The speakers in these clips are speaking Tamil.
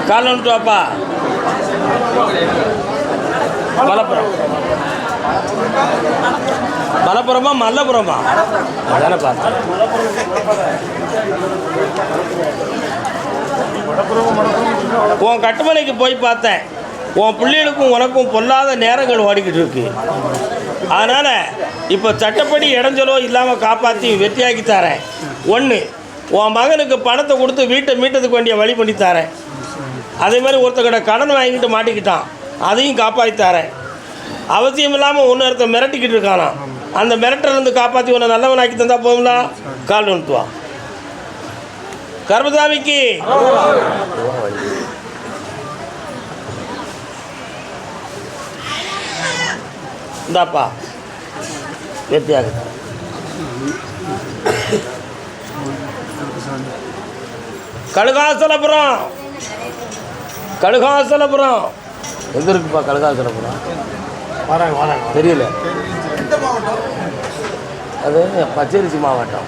கால் வந்துட்டு வாப்பா. மலப்புறம் மலப்புறமா மல்லபுரமா? அதானே பார்த்தேன். உன் கட்டுமலைக்கு போய் பார்த்தேன். உன் பிள்ளைகளுக்கும் உனக்கும் பொல்லாத நேரங்கள் ஓடிக்கிட்டு இருக்கு. அதனால் இப்போ சட்டப்படி இடைஞ்சலோ இல்லாமல் காப்பாற்றி வெற்றியாக்கி தரேன். ஒன்று, உன் மகனுக்கு பணத்தை கொடுத்து வீட்டை மீட்டதுக்கு வேண்டிய வழி பண்ணி தரேன். அதே மாதிரி ஒருத்தக்கிட்ட கடன் வாங்கிட்டு மாட்டிக்கிட்டான், அதையும் காப்பாற்றி தரேன். அவசியம் இல்லாமல் ஒன்று ஒருத்த மிரட்டிக்கிட்டு இருக்கானா, அந்த மிரட்டிலேருந்து காப்பாற்றி உன்னை நல்லவனாக்கி தந்தா போகுங்களா? கால் வந்துட்டுவான். கர்மசாமிக்கு இந்தாப்பா வெற்றியாக. கழுகாசலபுரம் கழுகாசலபுரம் எங்க இருக்குப்பா? கழுகாசலபுரம் தெரியல. அது பச்சரிசி மாவட்டம்.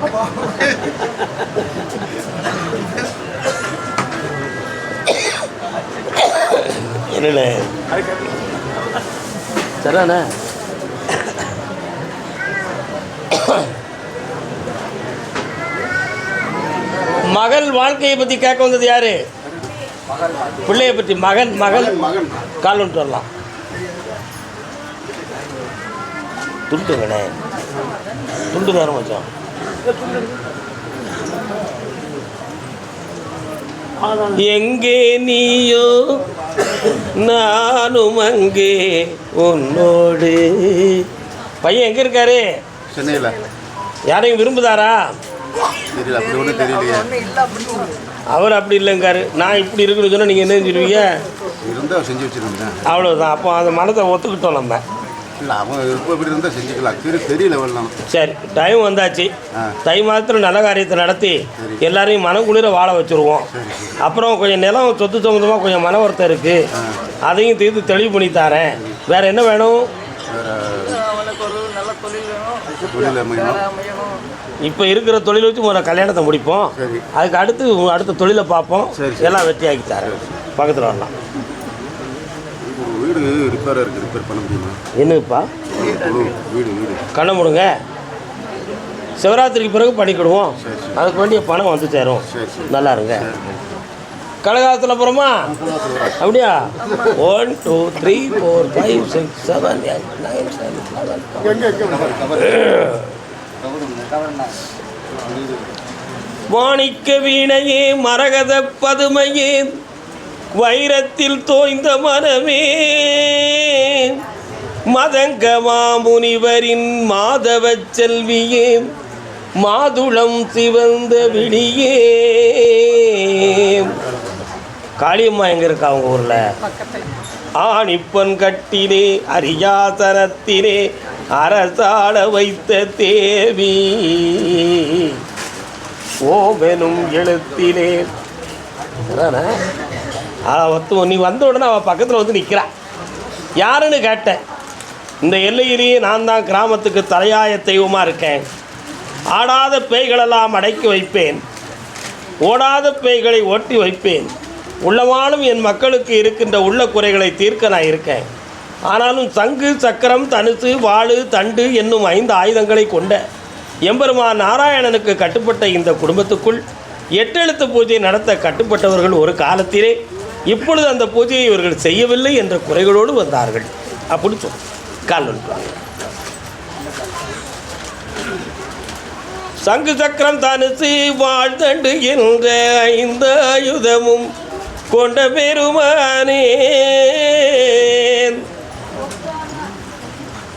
என்ன சரிண்ணே. மகள் வாழ்க்கையை பற்றி கேட்க வந்தது யாரு? பிள்ளையை பற்றி. மகன் மகள் கால் வந்துட்டு வரலாம். துண்டுங்கண்ணே, துண்டு நேரம் வச்சோம். எங்கே நீயோ நானும் அங்கே உன்னோடு. பையன் எங்கே இருக்காரு? சென்னையில். யாரையும் விரும்புதாரா? தெரியல, அப்படி ஒன்றும் தெரியலையே. அவர் அப்படி இல்லைங்காரு. நான் இப்படி இருக்குன்னு சொன்னால் நீங்கள் என்ன சொல்லுவீங்க? இருந்தால் செஞ்சு வச்சுருந்தேன், அவ்வளோதான். அப்போ அந்த மனத்தை ஒத்துக்கிட்டோம் நம்ம. இல்லை, அவங்க விருப்பம் இப்படி இருந்தால் செஞ்சுக்கலாம். தெரியல வரலாம். சரி, டைம் வந்தாச்சு. தை மாதத்தில் நல்ல காரியத்தை நடத்தி எல்லாரையும் மனம் குளிர வாழ வச்சுருவோம். அப்புறம் கொஞ்சம் நிலம் சொத்து சம்மந்தமாக கொஞ்சம் மன வருத்தம் இருக்குது, அதையும் தீர்த்து தெளிவு பண்ணி தரேன். வேறு என்ன வேணும்? இப்போ இருக்கிற தொழில் வச்சு ஒரு கல்யாணத்தை முடிப்போம். அதுக்கு அடுத்த தொழிலை பார்ப்போம். எல்லாம் வெற்றியாக்கி தரேன். பக்கத்தில் வரலாம். வீடு ரிப்பேராக இருக்குது, ரிப்பேர் பண்ண முடியுமா? என்னப்பா? வீடு கண்ணை முடுங்க. சிவராத்திரிக்கு பிறகு பண்ணிக்கிடுவோம். அதுக்கு வேண்டிய பணம் வந்து சேரும். நல்லா இருங்க. கழகாசலபுரமா? அப்படியா? 1 2 3 4 5 6 7 8 9 10. மாணிக்க வீணையே, மரகத பதுமையே, வைரத்தில் தோய்ந்த மனமே, மதங்கமா முனிவரின் மாதவ செல்வியே, மாதுளம் சிவந்த விழியே. காளியம்மா எங்க இருக்கா அவங்க ஊர்ல? ஆணிப்பன் கட்டினே அரியாசனத்தினே அரசாள வைத்த தேவி, ஓமெனும் எழுத்திலே. நீ வந்த உடனே அவள் பக்கத்தில் வந்து நிற்கிறா. யாருன்னு கேட்டேன். இந்த எல்லையிலேயே நான் தான் கிராமத்துக்கு தலையாய தெய்வமாக இருக்கேன். ஆடாத பேய்களெல்லாம் அடக்கி வைப்பேன், ஓடாத பேய்களை ஓட்டி வைப்பேன். உள்ளவானும் என் மக்களுக்கு இருக்கின்ற உள்ள குறைகளை தீர்க்க நான் இருக்கேன். ஆனாலும் சங்கு, சக்கரம், தனுசு, வாளு, தண்டு என்னும் 5 ஆயுதங்களை கொண்ட எம்பெருமான் நாராயணனுக்கு கட்டுப்பட்ட இந்த குடும்பத்துக்குள் 8 எழுத்து பூஜை நடத்த கட்டுப்பட்டவர்கள் ஒரு காலத்திலே, இப்பொழுது அந்த பூஜையை இவர்கள் செய்யவில்லை என்ற குறைகளோடு வந்தார்கள். அப்படின்னு சொல்லி கால் வந்துட்டாங்க. சங்கு, சக்கரம், தனுசு, வாழ்தண்டு என்ற 5 ஆயுதமும் கொண்ட பெருமானே.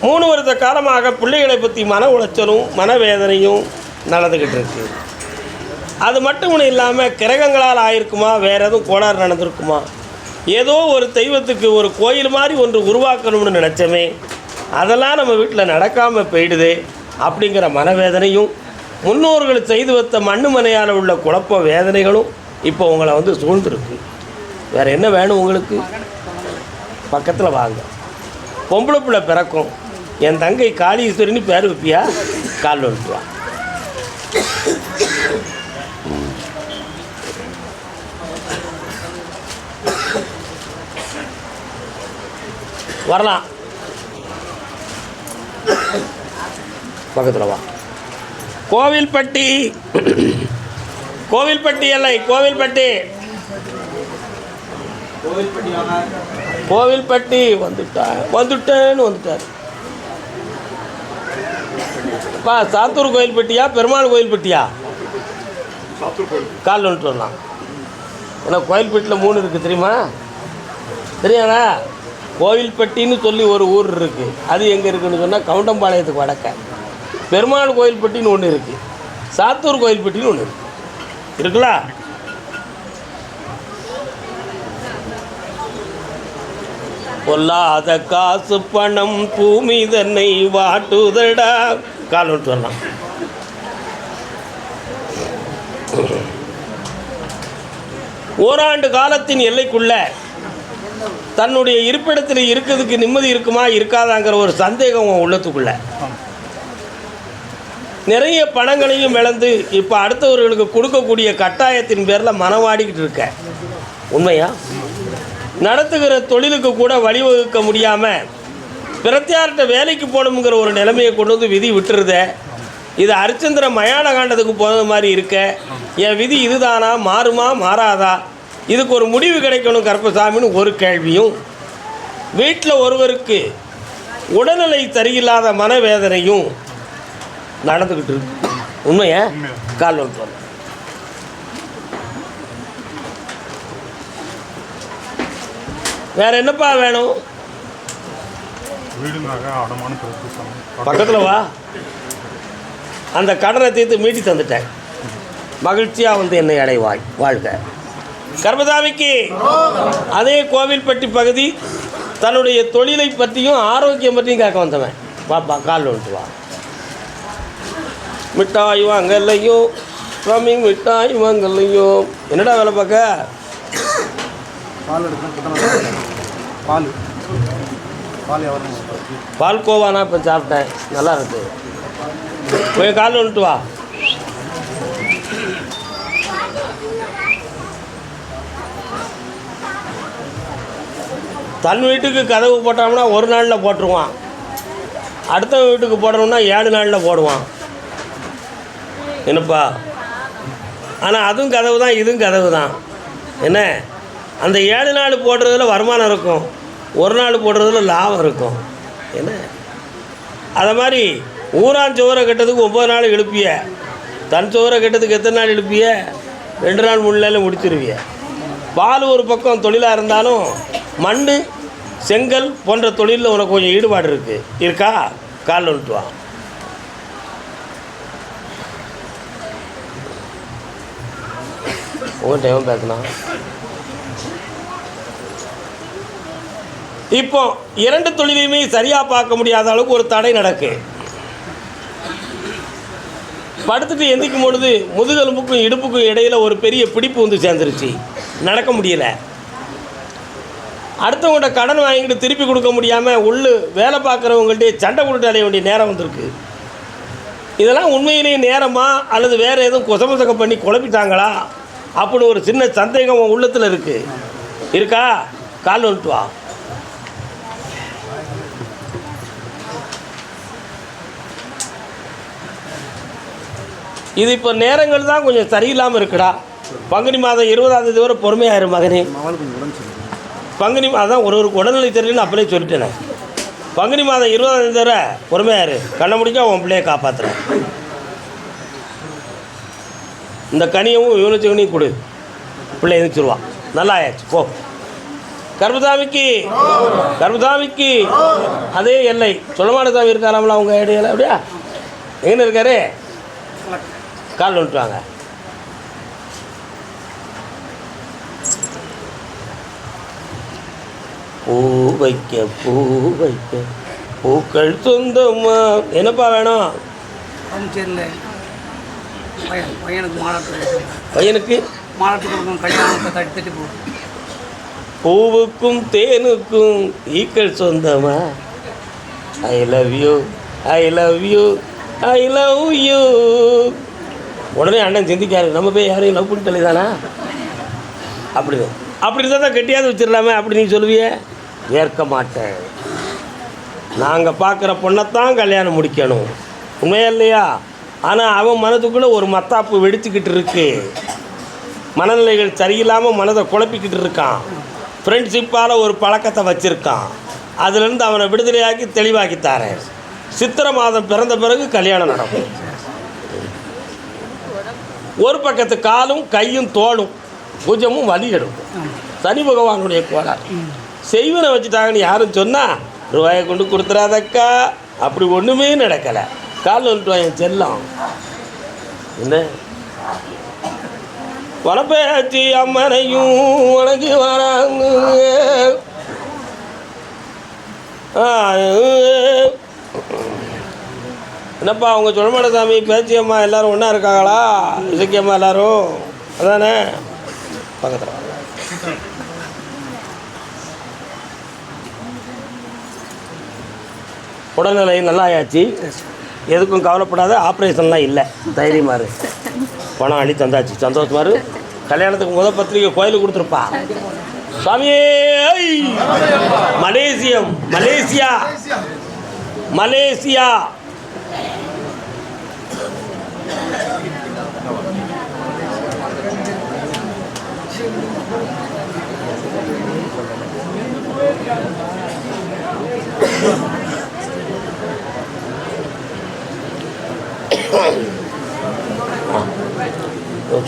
3 வருட காலமாக பிள்ளைகளை பற்றி மன உளைச்சலும் மனவேதனையும் நடந்துக்கிட்டு இருக்கு. அது மட்டும் இல்லாமல் கிரகங்களால் ஆயிருக்குமா, வேறு எதுவும் கோளாறு நடந்திருக்குமா, ஏதோ ஒரு தெய்வத்துக்கு ஒரு கோயில் மாதிரி ஒன்று உருவாக்கணும்னு நினச்சமே, அதெல்லாம் நம்ம வீட்டில் நடக்காமல் போயிடுது அப்படிங்கிற மனவேதனையும், முன்னோர்கள் செய்து வைத்த மண்ணு மனையால் உள்ள குழப்ப வேதனைகளும் இப்போ உங்களை வந்து சூழ்ந்துருக்கு. வேறு என்ன வேணும் உங்களுக்கு? பக்கத்தில் வாங்க. பொம்பளை பிள்ளை பிறக்கும். என் தங்கை காளீஸ்வரின்னு பேர் வைப்பியா? கால் வந்துட்டுவா. வரலாம். பக்கத்தில் வா. கோவில்பட்டி கோவில்பட்டி எல்லை கோவில்பட்டி வந்துட்டார். பா சாத்தூர் கோயில்பட்டியா பெருமாள் கோயில்பட்டியா? கால் வந்துட்டு வரலாம். ஏன்னா கோயில்பட்டியில் 3 இருக்குது தெரியுமா? தெரியாதா? கோவில்பட்டின்னு சொல்லி ஒரு ஊர் இருக்குது. அது எங்கே இருக்குதுன்னு சொன்னால் கவுண்டம்பாளையத்துக்கு வடக்க. பெருமாள் கோயில்பட்டின்னு ஒன்று இருக்குது. சாத்தூர் கோயில்பட்டின்னு ஒன்று இருக்குல்ல. பொல்லாத காசு பணம் பூமி தன்னை வாட்டுதடா. கால் விட்டு வரலாம். ஓராண்டு காலத்தின் எல்லைக்குள்ள தன்னுடைய இருப்பிடத்தில் இருக்கிறதுக்கு நிம்மதி இருக்குமா இருக்காதாங்கிற ஒரு சந்தேகம் உள்ளத்துக்குள்ள. நிறைய பணங்களையும் இழந்து இப்போ அடுத்தவர்களுக்கு கொடுக்கக்கூடிய கட்டாயத்தின் பேரில் மனவாடிக்கிட்டு இருக்க. உண்மையா? நடத்துகிற தொழிலுக்கு கூட வழிவகுக்க முடியாமல் பிரத்தியார்கிட்ட வேலைக்கு போகணுங்கிற ஒரு நிலைமையை கொண்டு வந்து விதி விட்டுருத. இது அரிச்சந்திர மயான காண்டத்துக்கு போனது மாதிரி இருக்க. என் விதி இதுதானா, மாறுமா மாறாதா, இதுக்கு ஒரு முடிவு கிடைக்கணும் கருப்பசாமின்னு ஒரு கேள்வியும், வீட்டில் ஒருவருக்கு உடல்நிலை சரியில்லாத மனவேதனையும் நடந்துக்கிட்டு இருக்கு. உண்மையா? கால் வந்து சொல்ல. வேற என்னப்பா வேணும்? பக்கத்தில் வா. அந்த கடனை தீர்த்து மீட்டி தந்துட்டேன். மகிழ்ச்சியாக வந்து என்னை அடைவாய். வாழ்க. கர்மசாமிக்கு அதே கோவில்பட்டி பகுதி தன்னுடைய தொழிலை பற்றியும் ஆரோக்கியம் பற்றியும் கேட்க வந்தவன். வாப்பா கால் வந்துட்டு வா. மிட்டாய் வாங்கலையோ சுவாமி, மிட்டாய் வாங்கலையோ. என்னடா வேலை பார்க்க? பால் கோவானா இப்போ சாப்பிட்டேன், நல்லா இருக்கு. போய் கால் வந்துட்டு வா. தன் வீட்டுக்கு கதவு போட்டோம்னா ஒரு நாளில் போட்டுருவான். அடுத்த வீட்டுக்கு போடணும்னா 7 நாளில் போடுவான். என்னப்பா? ஆனால் அதுவும் கதவு தான், இதுவும் கதவு தான். என்ன, அந்த 7 நாள் போடுறதுல வருமானம் இருக்கும், ஒரு நாள் போடுறதுல லாபம் இருக்கும். என்ன, அதை மாதிரி ஊரான் சோறை கட்டதுக்கு 9 நாள் எழுப்பிய, தன் சோறை கட்டதுக்கு எத்தனை நாள் எழுப்பிய? 2 நாள் 3 நாள் முடிச்சிருவிய. பால் ஒரு பக்கம் தொழிலாக இருந்தாலும் மண் செங்கல் போன்ற தொழிலில் உனக்கு கொஞ்சம் ஈடுபாடு இருக்கா? கால் வந்துட்டு வா. உங்கள் டைம் பேசலாம். இப்போ 2 தொழிலையுமே சரியாக பார்க்க முடியாத அளவுக்கு ஒரு தடை நடக்கு. படுத்துட்டு எந்திக்கும் பொழுது முதுகெலும்புக்கும் இடுப்புக்கும் இடையில் ஒரு பெரிய பிடிப்பு வந்து சேர்ந்துருச்சு, நடக்க முடியல. அடுத்தவங்கள்ட்ட கடன் வாங்கிட்டு திருப்பி கொடுக்க முடியாமல் உள்ளு வேலை பார்க்குறவங்கள்ட்டே சண்டை கொடுத்து அடைய வேண்டிய நேரம் வந்திருக்கு. இதெல்லாம் உண்மையிலேயே நேரமா அல்லது வேறு எதுவும் கொசமசக்கம் பண்ணி குழப்பிட்டாங்களா அப்படின்னு ஒரு சின்ன சந்தேகம் உன் உள்ளத்தில் இருக்கா? கால் வந்துட்டு வா. இது இப்போ நேரங்கள் தான் கொஞ்சம் சரியில்லாமல் இருக்குடா. பங்குனி மாதம் 20ஆம் தேதி வரை பொறுமையாயிரும் மகனே. பங்குனி மாதம் ஒருவருக்கு உடல்நிலை தெரியலன்னு அப்படியே சொல்லிட்டேன். பங்குனி மாதம் 20ஆம் தேதி வரை பொறுமையாயிரு. கண்ணை முடிக்க உன் பிள்ளையை காப்பாற்றுறேன். இந்த கனியவும் யூனிச்சகனையும் கொடு, பிள்ளை எதிர்ச்சிருவான். நல்லா ஆயாச்சு, போ. கர்மசாமிக்கு அதே எல்லை. சொல்லமான சாமி இருக்காராம்ல அவங்க இடையில? அப்படியா? எங்கே இருக்காரு? கால் வந்துட்டு வாங்க. பூ வைக்க பூக்கள் சொந்தமா. என்னப்பா வேணும்? பையனுக்கு பூவுக்கும் தேனுக்கும் ஈக்கள் சொந்தமா. I love you, I love you, I love you. உடனே அண்ணன் சிந்திக்காரு, நம்ம போய் யாரையும் லவ் பண்ணி சொல்லிதானா? அப்படி இருந்தால் தான் கெட்டியாவது வச்சிடலாமே. அப்படி நீ சொல்லுவிய? ஏற்க மாட்டேன். நாங்கள் பார்க்குற பொண்ணைத்தான் கல்யாணம் முடிக்கணும், உண்மையா இல்லையா? ஆனால் அவன் மனதுக்குள்ளே ஒரு மத்தாப்பு வெடிச்சுக்கிட்டு இருக்கு, மனநிலைகள் சரியில்லாமல் மனதை குழப்பிக்கிட்டு இருக்கான், ஃப்ரெண்ட்ஷிப்பால் ஒரு பழக்கத்தை வச்சுருக்கான். அதுலேருந்து அவனை விடுதலையாக்கி தெளிவாக்கித்தாரேன். சித்திரை மாதம் பிறந்த பிறகு கல்யாணம் நடக்கும். ஒரு பக்கத்து காலும் கையும் தோளும் பூஜமும் வலி எடுக்கும். சனி பகவானுடைய கோளாறு. செய்வனை வச்சுட்டாங்கன்னு யாரும் சொன்னால் ரூபாயை கொண்டு கொடுத்துறாதக்கா, அப்படி ஒன்றுமே நடக்கலை. கால் வந்துட்டு என் செல்லம் என்ன வனப்பேச்சி அம்மனையும் உனக்கு வராங்க. என்னப்பா அவங்க சொல்மடசாமி பேச்சியம்மா எல்லோரும் ஒன்றா இருக்காங்களா? இசக்கியம்மா எல்லோரும் அதானே பக்கத்தில். உடல்நிலை நல்லா ஆயாச்சு, எதுக்கும் கவலைப்படாத, ஆப்ரேஷன்லாம் இல்லை, தைரியமாக இரு. பணம் அள்ளி தந்தாச்சு, சந்தோஷமா இரு. கல்யாணத்துக்கு முதல் பத்திரிக்கை கோயிலுக்கு கொடுத்துருப்பா. சாமியே மலேசியம், மலேசியா, மலேசியா.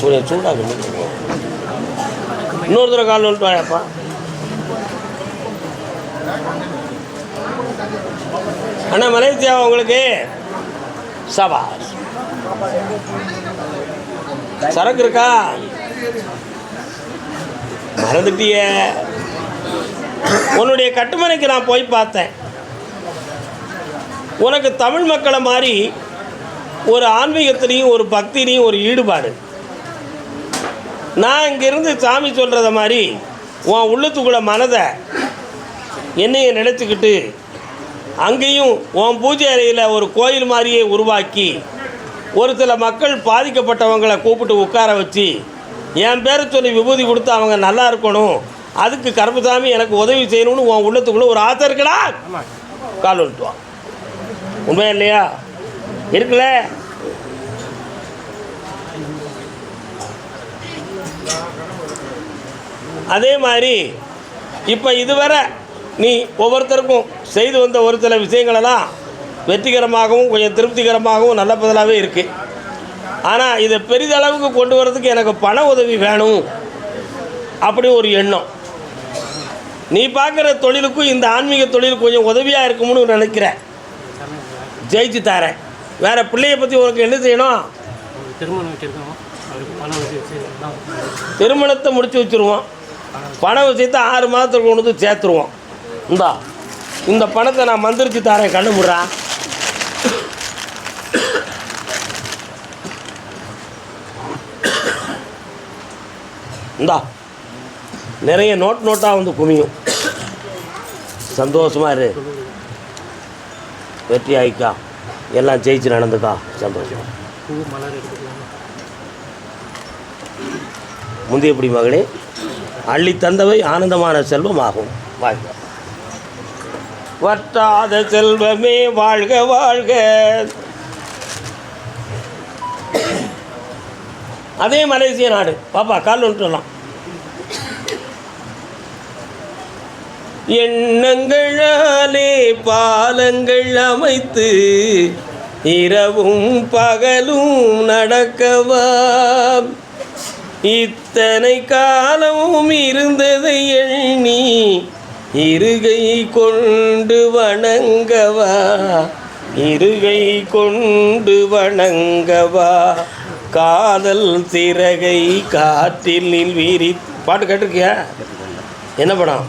சூடாக இன்னொரு தடவை கால் வந்துட்டு வாயாப்பா. அண்ணா மலேசியா உங்களுக்கு சபாஷ். சரக்கு இருக்கா? மறந்துட்டிய. உன்னுடைய கட்டுமனைக்கு நான் போய் பார்த்தேன். உனக்கு தமிழ் மக்களை மாதிரி ஒரு ஆன்மீகத்திலையும் ஒரு பக்திலையும் ஒரு ஈடுபாடு. நான் இங்கேருந்து சாமி சொல்கிறத மாதிரி உன் உள்ளத்துக்குள்ள மனதை என்னையை நினச்சிக்கிட்டு அங்கேயும் உன் பூஜை அறையில் ஒரு கோயில் மாதிரியே உருவாக்கி ஒரு சில மக்கள் பாதிக்கப்பட்டவங்களை கூப்பிட்டு உட்கார வச்சு என் பேரை சொல்லி விபூதி கொடுத்து அவங்க நல்லா இருக்கணும், அதுக்கு கருப்பசாமி எனக்கு உதவி செய்யணும்னு உன் உள்ளத்துக்குள்ளே ஒரு ஆசை இருக்குடா. கால் விட்டுவான். உண்மையா இல்லையா? இருக்குல்ல? அதே மாதிரி இப்போ இதுவரை நீ ஒவ்வொருத்தருக்கும் செய்து வந்த ஒரு சில விஷயங்களெல்லாம் வெற்றிகரமாகவும் கொஞ்சம் திருப்திகரமாகவும் நல்ல பதிலாகவே இருக்குது. ஆனால் இதை பெரிதளவுக்கு கொண்டு வரதுக்கு எனக்கு பண உதவி வேணும் அப்படி ஒரு எண்ணம். நீ பார்க்குற தொழிலுக்கும் இந்த ஆன்மீக தொழிலுக்கு கொஞ்சம் உதவியாக இருக்கும்னு நினைக்கிறேன். ஜெயிச்சு தரேன். வேறு பிள்ளையை பற்றி உனக்கு என்ன செய்யணும்? திருமணத்தை முடித்து வச்சுருவோம். பண விஷயத்தை 6 மாதத்துக்கு கொண்டு வந்து சேர்த்துருவோம். இந்த பணத்தை நான் மந்திரிச்சு தரேன், கண்ணு முடுறா. நிறைய நோட்டாக வந்து குமியும். சந்தோஷமாக இரு, வெற்றி ஆயிக்கா, எல்லாம் ஜெயிச்சு நடந்துக்கா, சந்தோஷம். முந்தைய எப்படி மகளே, அள்ளி தந்தவை ஆனந்தமான செல்வம் ஆகும். வாழ்க வற்றாத செல்வமே, வாழ்க வாழ்க. அதே மலேசிய நாடு. பாப்பா கால் வந்துட்டுலாம். எண்ணங்களாலே பாலங்கள் அமைத்து இரவும் பகலும் நடக்கவா, இத்தனை காலமும் இருந்ததை எண்ணி இருகை கொண்டு வணங்கவா, இருகை கொண்டு வணங்கவா, காதல் சிறகை காற்றில் வீரி. பாட்டு கேட்டிருக்கியா? என்ன படம்?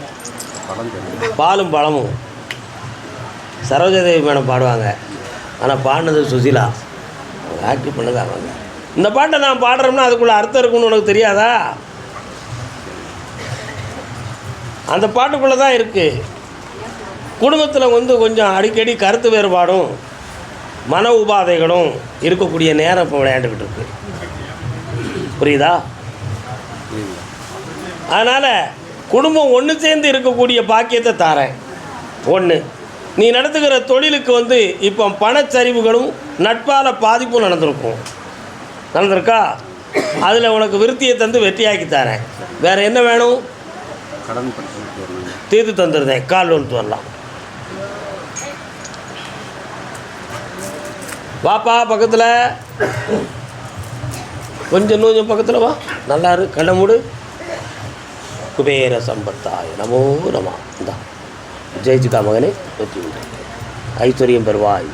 பாலும் பழமும். சரோஜாதேவி மேடம் பாடுவாங்க. ஆனால் பாடினது சுசிலா, ஆக்டிவ் பண்ணது அவங்க. இந்த பாட்டை நான் பாடுறோம்னா அதுக்குள்ளே அர்த்தம் இருக்குன்னு உனக்கு தெரியாதா? அந்த பாட்டுக்குள்ளே தான் இருக்குது. குடும்பத்தில் வந்து கொஞ்சம் அடிக்கடி கருத்து வேறுபாடும் மன உபாதைகளும் இருக்கக்கூடிய நேரம் இப்போ விளையாண்டுக்கிட்டு இருக்கு. புரியுதா? அதனால் குடும்பம் ஒன்று சேர்ந்து இருக்கக்கூடிய பாக்கியத்தை தாரேன். 1 நீ நடத்துகிற தொழிலுக்கு வந்து இப்போ பணச்சரிவுகளும் நட்பால் பாதிப்பும் நடந்திருக்கா? அதில் உனக்கு விருத்தியை தந்து வெற்றியாக்கி தரேன். வேறு என்ன வேணும்? கடன் பிரச்சனை தீர்த்து தந்துடுறேன். கால் வந்துட்டு வரலாம். வாப்பா பக்கத்தில், கொஞ்சம் பக்கத்தில் வா. நல்லா இரு. கண்ணை மூடு. குபேர சம்பத்தாய் நமோ நம. இந்தா ஜெயிச்சுக்கா மகனே, வெற்றி உண்டு, ஐஸ்வர்யம் பெறுவாய்.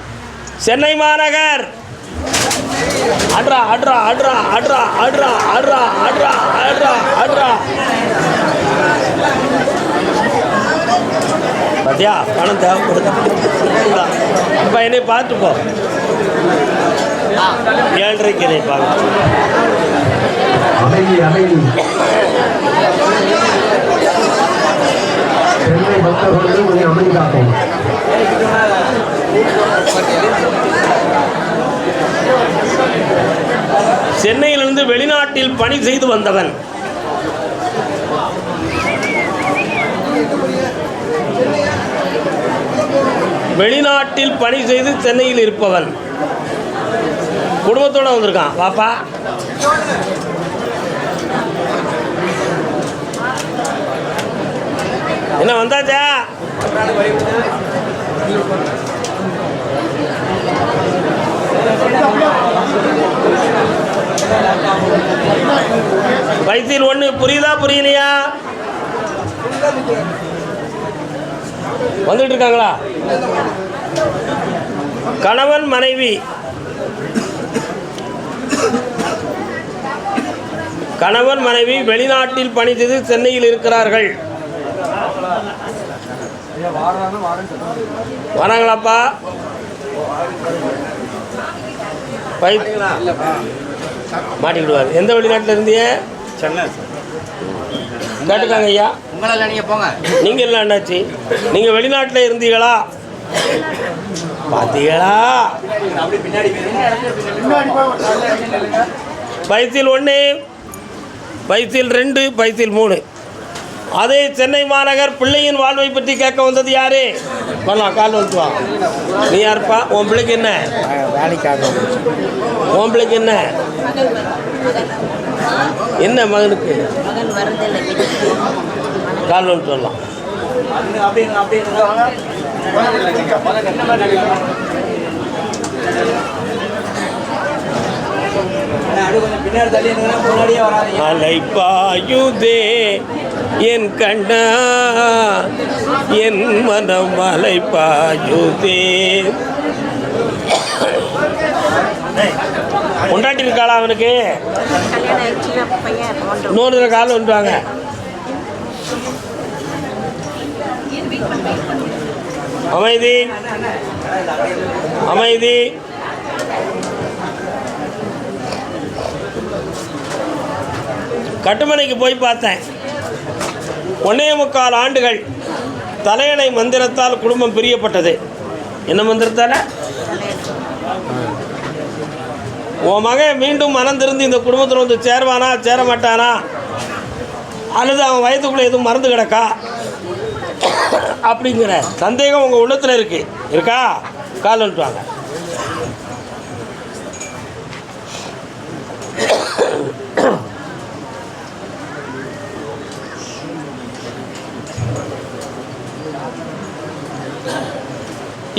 சென்னை மாநகர் ஆட்ரா ஆட்ரா ஆட்ரா ஆட்ரா ஆட்ரா ஆட்ரா ஆட்ரா ஆட்ரா ஆட்ரா. பார்த்தியா, பணம் தேவைப்படுது. இப்போ என்னை பார்த்துப்போ. 7:30 என்னை பார்க்க. சென்னையிலிருந்து வெளிநாட்டில் பணி செய்து வந்தவன், வெளிநாட்டில் பணி செய்து சென்னையில் இருப்பவன், குடும்பத்தோடு வந்திருக்கான். பாப்பா என்ன வந்தாச்சா? பைசில் 1 புரியுதா புரியலையா? வந்துட்டு இருக்காங்களா? கணவன் மனைவி, கணவன் மனைவி வெளிநாட்டில் பணி செய்து சென்னையில் இருக்கிறார்கள். வராங்களாப்பா? மாட்டிக்கிடுவார். எந்த வெளிநாட்டில் இருந்தீங்க? சென்னை. கேட்டுக்காங்க ஐயா. உங்களால் நீங்கள் போங்க. நீங்கள் இல்லை அண்ணாச்சி, நீங்கள் வெளிநாட்டில் இருந்தீங்களா? பார்த்தீங்களா? பைசில் 1, பைசில் 2, பைசில் 3. அதே சென்னை மாநகர் பிள்ளையின் வாழ்வை பற்றி கேட்க வந்தது யாரு? பண்ணலாம், கால் வந்து வா. நீ யாருப்பா? உன் பிள்ளைக்கு என்ன? வேலைக்காக. உன் பிள்ளைக்கு என்ன? என்ன மகனுக்கு? கால் வந்து சொல்லலாம். அலைப்பாயுதே என் கண்ணா, என் மனம் அலைப்பாயுதே. கொண்டாட்டி இருக்காளா அவனுக்கு? இன்னொரு காலம் வந்துவாங்க. அமைதி அமைதி. கட்டுமனைக்கு போய் பார்த்தேன். 1.25 ஆண்டுகள் தலையணை மந்திரத்தால் குடும்பம் பிரியப்பட்டது. என்ன மந்திரத்தால்? உன் மகன் மீண்டும் மனம் திருந்து இந்த குடும்பத்தில் வந்து சேருவானா சேர மாட்டானா, அல்லது அவன் வயதுக்குள்ளே எதுவும் மறந்து கிடக்கா அப்படிங்கிற சந்தேகம் உங்கள் உள்ளத்தில் இருக்கா? கால் வந்துட்டுவாங்க.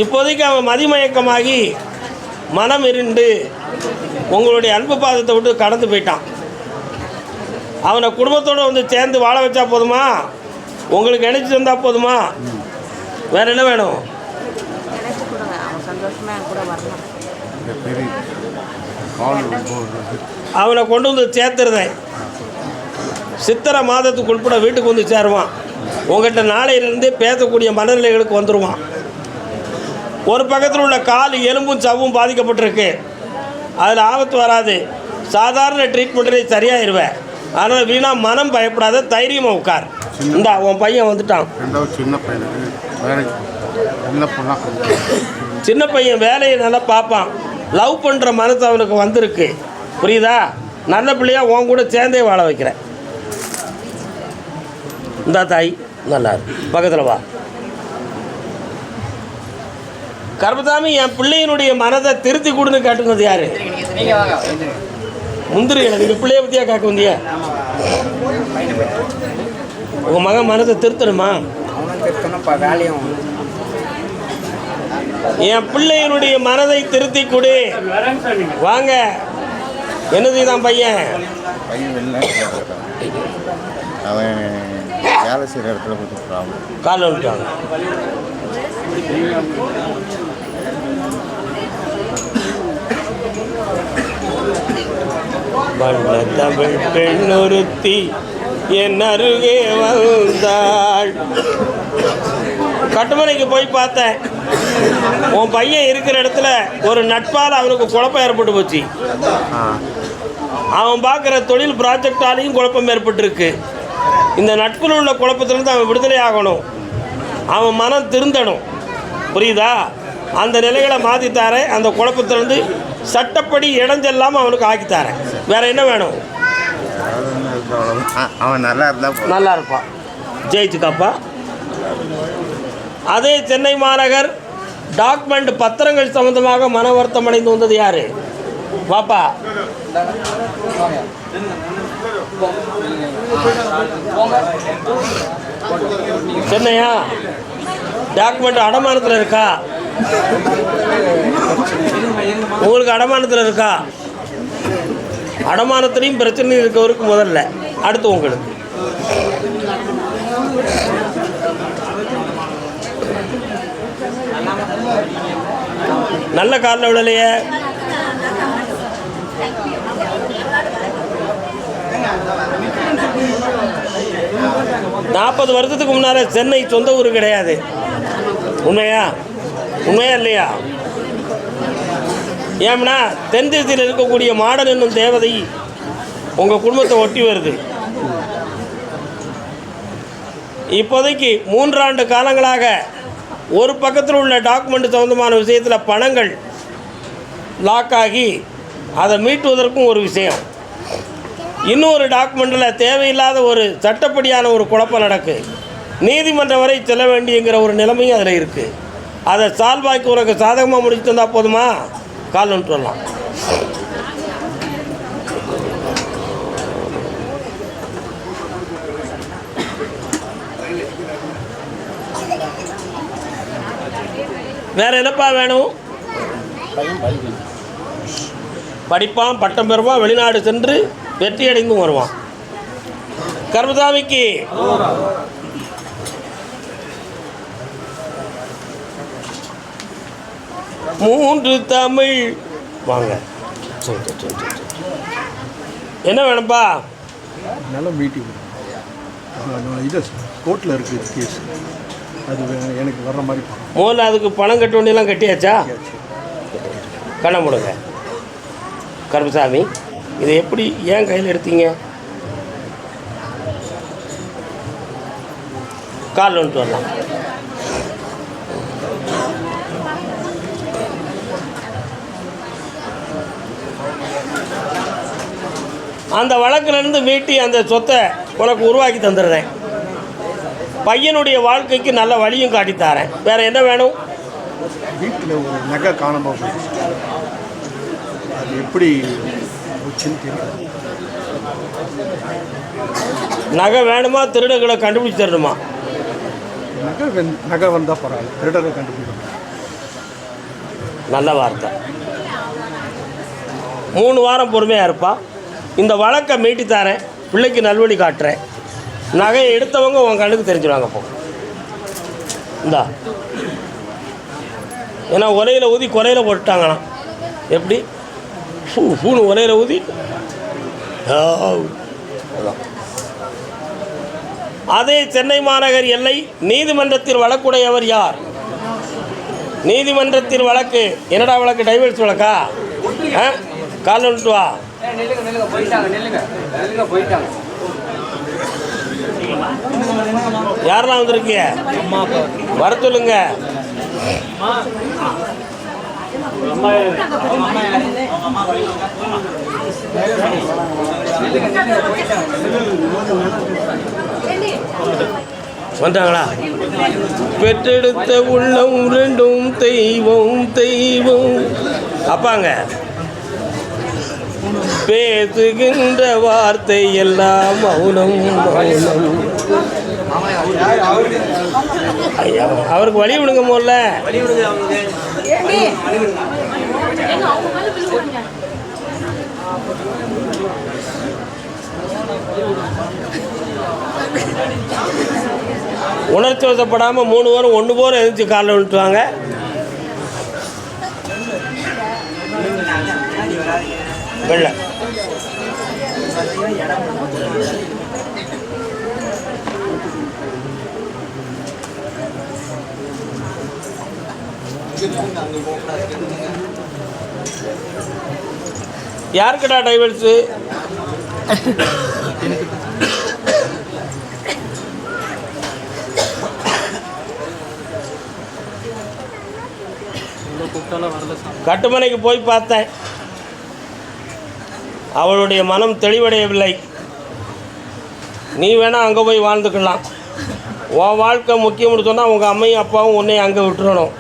இப்போதைக்கு அவன் மதிமயக்கமாகி மனம் இருண்டு உங்களுடைய அன்பு பாதத்தை விட்டு கடந்து போயிட்டான். அவனை குடும்பத்தோடு வந்து சேர்ந்து வாழ வச்சா போதுமா? உங்களுக்கு நினைச்சு வந்தால் போதுமா? வேற என்ன வேணும்? அவனை கொண்டு வந்து சேர்த்துருதேன். சித்திரை மாதத்துக்கு உட்பட வீட்டுக்கு வந்து சேருவான். உங்கள்கிட்ட நாளையிலேருந்தே பேசக்கூடிய மனநிலைகளுக்கு வந்துடுவான். ஒரு பக்கத்தில் உள்ள கால் எலும்பும் சவ்வும் பாதிக்கப்பட்டிருக்கு. அதில் ஆபத்து வராது. சாதாரண ட்ரீட்மெண்ட்லேயே சரியாயிருவேன். அதனால் வீணாக மனம் பயப்படாத, தைரியமாக உட்கார். இந்தா உன் பையன் வந்துட்டான். சின்ன பையன் வேலையை நல்லா பார்ப்பான். லவ் பண்ணுற மனசு அவனுக்கு வந்திருக்கு. புரியுதா? நல்ல பிள்ளையாக உன் கூட சேர்ந்தே வாழ வைக்கிறேன். இந்தா தாய், நல்லா இருக்கு. பக்கத்தில் வா. கருப்பசாமி, என் பிள்ளையினுடைய மனதை திருத்தி கொடுன்னு கேட்டுக்கிறது யாரு? நீங்க வாங்க. முந்திரி நீங்கள் பிள்ளைய பற்றியா கேட்க வந்தியா? உங்கள் மகன் மனதை திருத்தணுமா? அவனும் திருத்தணும்ப்பா, வேலையும். என் பிள்ளையினுடைய மனதை திருத்தி கொடு. வாங்க. என்னது தான் பையன்? பையன் வெளிநாட்டில் அவன் வேலை செய்கிற இடத்துல கொஞ்சம் ப்ராப்ளம். காலில் விட்டாங்க. வண்ண தமிழ் பெண்ணொருத்தி என் அருகே வந்தாள். கட்டுமனைக்கு போய் பார்த்தேன். உன் பையன் இருக்கிற இடத்துல ஒரு நட்பால் அவனுக்கு குழப்பம் ஏற்பட்டு போச்சு. அவன் பார்க்குற தொழில் ப்ராஜெக்டாலையும் குழப்பம் ஏற்பட்டுருக்கு. இந்த நட்பில் உள்ள குழப்பத்திலேருந்து அவன் விடுதலை ஆகணும். அவன் மனம் திருந்தணும். புரியுதா? அந்த நிலைகளை மாற்றித்தாரேன். அந்த குழப்பத்திலேருந்து சட்டப்படி இடைஞ்செல்லாமல் அவனுக்கு ஆக்கித்தாரேன். வேற என்ன வேணும்? அவன் நல்லா இருந்தால் நல்லா இருப்பான். ஜெயிச்சுக்காப்பா. அதே சென்னை மாநகர் டாக்குமெண்ட் பத்திரங்கள் சம்பந்தமாக மன வருத்தம் அடைந்து வந்தது யாரு? வாப்பா. சென்னையா? டாக்குமெண்ட் அடமானத்தில் இருக்கா? உங்களுக்கு அடமானத்தில் இருக்கா? அடமானத்திலையும் பிரச்சனை இருக்கவருக்கு முதல்ல, அடுத்து உங்களுக்கு. நல்ல காலில் விடலையே. நாற்பது வருஷத்துக்கு முன்னால சென்னை சொந்த ஊர் கிடையாது. உண்மையா? உண்மையா இல்லையா? ஏம்னா தென் தேசத்தில் இருக்கக்கூடிய மாடன் என்னும் தேவதை உங்கள் குடும்பத்தை ஒட்டி வருது. இப்போதைக்கு 3 ஆண்டு காலங்களாக ஒரு பக்கத்தில் உள்ள டாக்குமெண்ட் சம்பந்தமான விஷயத்தில் பணங்கள் லாக் ஆகி அதை மீட்டுவதற்கும் ஒரு விஷயம், இன்னொரு டாக்குமெண்ட்டில் தேவையில்லாத ஒரு சட்டப்படியான ஒரு குழப்பம் நடக்கு. நீதிமன்றம் வரை செல்ல வேண்டியங்கிற ஒரு நிலைமையும் அதில் இருக்குது. அதை சால்வாக்கி உனக்கு சாதகமாக முடிச்சு தந்தால் போதுமா? கால் ஒன்று வரலாம். வேற என்னப்பா வேணும்? படிப்பான், பட்டம் பெறுவான், வெளிநாடு சென்று வெற்றி அடைந்தும் வருவான். கருப்பசாமிக்கு மூன்று தமிழ். வாங்க. என்ன வேணும்ப்பா? நல்ல மீட்டிங். இது கோர்ட்டில் இருக்குது கேஸ், அது எனக்கு வர்ற மாதிரி பணம். முதல்ல அதுக்கு பணம் கட்ட வேண்டியெல்லாம் கட்டியாச்சா? கண்ண முடுங்க. கருப்பசாமி, இதை எப்படி ஏன் கையில் எடுத்தீங்க? கால் வந்துட்டு வரலாம். அந்த வழக்கிலிருந்து மீட்டி அந்த சொத்தை உனக்கு உருவாக்கி தந்துடுறேன். பையனுடைய வாழ்க்கைக்கு நல்ல வழியும் காட்டித்தாரேன். வேறு என்ன வேணும்? வீட்டில் ஒரு நகை காணாமல் போயிடுச்சு, அது எப்படி போச்சுன்னு தெரியல. நகை வேணுமா? திருடர்களை கண்டுபிடிச்சி தரணுமா? நகை வந்தால் பரவாயில்ல, திருடரை கண்டுபிடிக்கணும். நல்ல வார்த்தை. 3 வாரம் பொறுமையாக இருப்பா. இந்த வழக்கை மீட்டித்தாரேன். பிள்ளைக்கு நல்வழி காட்டுறேன். நகையை எடுத்தவங்க உன் கண்ணுக்கு தெரிஞ்சுடுவாங்க. போ இந்தா. ஏன்னா ஒலையில் ஊதி குறையில் போட்டுட்டாங்கண்ணா. எப்படி பூன்னு ஒலையில் ஊதி. அதே சென்னை மாநகர் எல்லை நீதிமன்றத்தில் வழக்குடையவர் யார்? நீதிமன்றத்தில் வழக்கு என்னடா வழக்கு? டைவர்ஸ் வழக்கா? கால் வந்துட்டு வா. யாரெல்லாம் வந்திருக்கீங்க? வர சொல்லுங்க. வந்தாங்களா? பெற்றெடுத்த உள்ளம் ரெண்டும் தெய்வம் தெய்வம். அப்பாங்க பேசுகின்ற வார்த்தை எல்லாம் மௌனம் மௌனம். ஐயா, அவருக்கு வழி விடுங்க முதல்ல. உணர்ச்சி வசப்படாமல் 3 பேரும் 1 போர் எழுந்துச்சு காலில் விட்டுவாங்க. வெள்ளை யாருக்குடா டைவர்ஸு? கட்டுமனைக்கு போய் பார்த்தேன், அவளுடைய மனம் தெளிவடையவில்லை. நீ வேணால் அங்கே போய் வாழ்ந்துக்கலாம். உன் வாழ்க்கை முக்கியம்னு சொன்னால் உங்கள் அம்மையும் அப்பாவும் உன்னையும் அங்கே விட்டுறணும்.